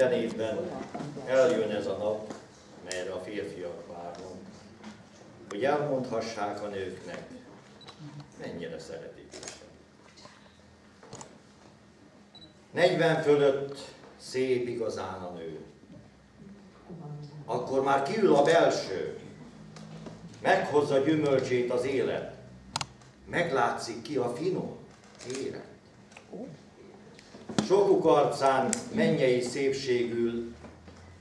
minden évben eljön ez a nap, melyre a férfiak várnak, hogy elmondhassák a nőknek, mennyire szeretik őket. 40 fölött szép igazán a nő. Akkor már kiül a belső, meghozza gyümölcsét az élet, meglátszik ki a finom élet. Sokuk arcán mennyei szépségül,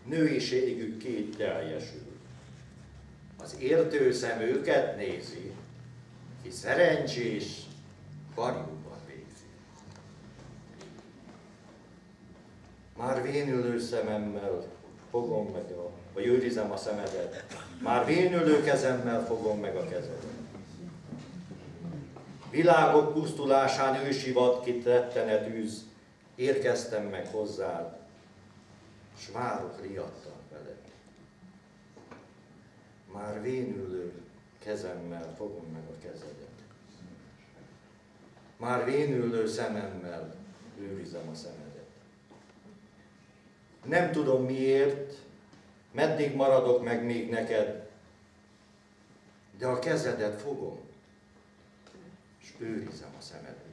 nőiségük két teljesül. Az értő szem őket nézi, ki szerencsés, karjukban végzi. Már vénülő szememmel fogom meg vagy őrizem a szemedet, már vénülő kezemmel fogom meg a kezedet. Világok pusztulásán ősi vad kitrettened űz, érkeztem meg hozzád, s várok riadtan veled. Már vénülő kezemmel fogom meg a kezedet. Már vénülő szememmel őrizem a szemedet. Nem tudom miért, meddig maradok meg még neked, de a kezedet fogom, és őrizem a szemedet.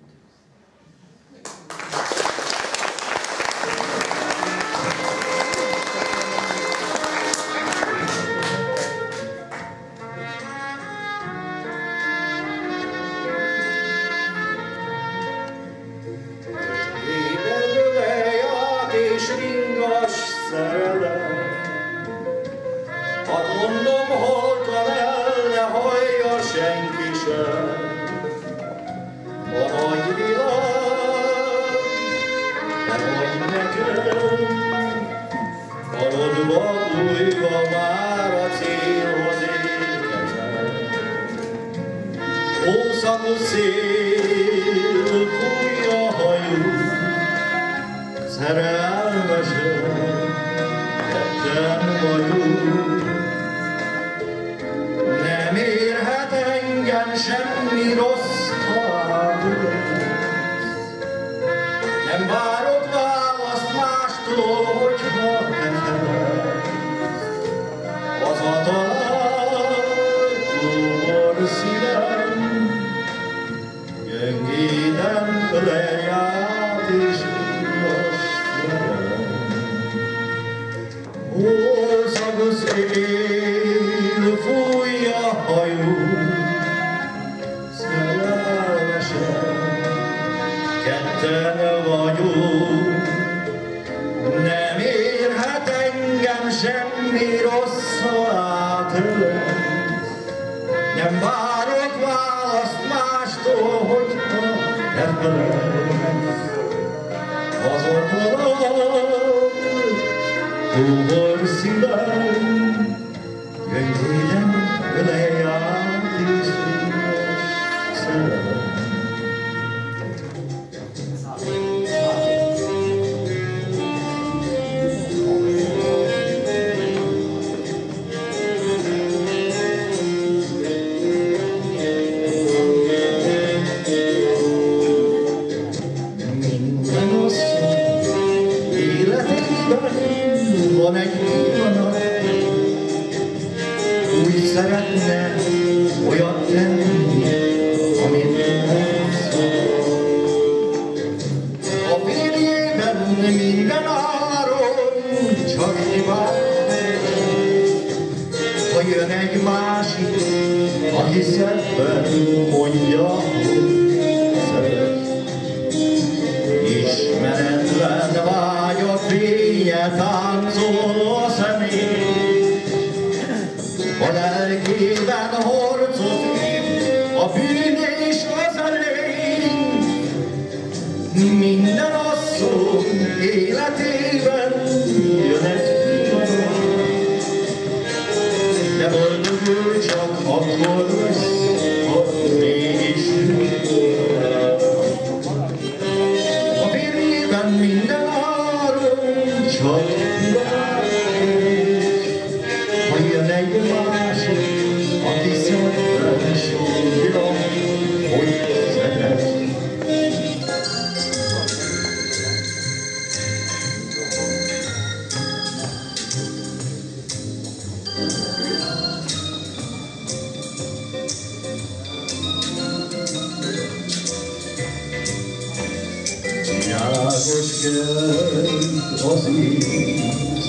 az én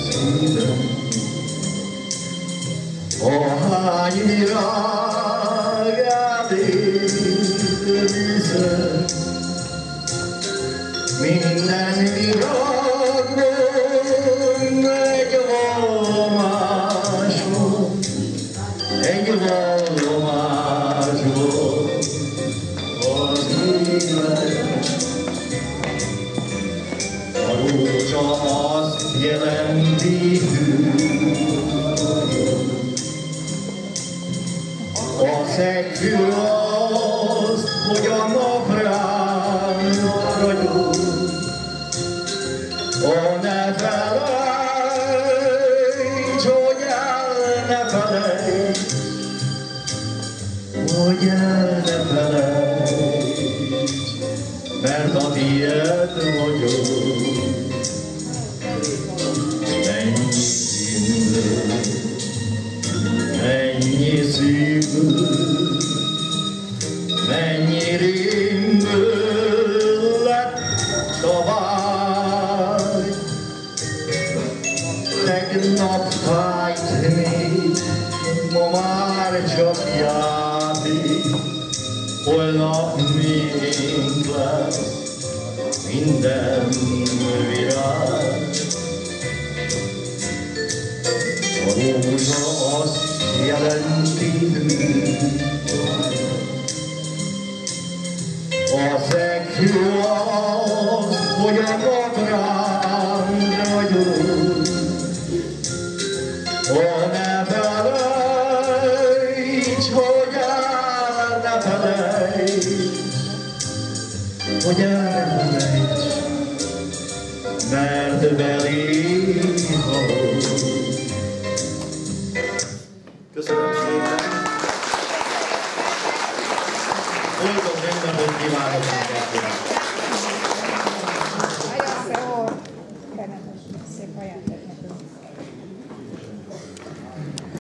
szívem. Ahány virágát érzem, minden virágban egy vallomásod, egy vallomásod az élet. A rózsa azt jelenti a szegfű azt, hogy a nap rám ragyog. Ó, ne felejts, hogy el ne felejts, hogy el ne felejts, mert a tiéd vagyok. Mennyi színből, mennyi szívből, mennyi rémből lett a vágy. Tegnap fájt még, ma már csak játék, holnap miénk lesz minden virág. A rózsa azt jelenti, a szegfű az, hogy a nap rám ragyog. Ó, ne felejts, hogy el ne felejts, hogy el ne felejts, mert belém halok. Köszönöm szépen! Boldog ünnepet kívánok mindenkinek!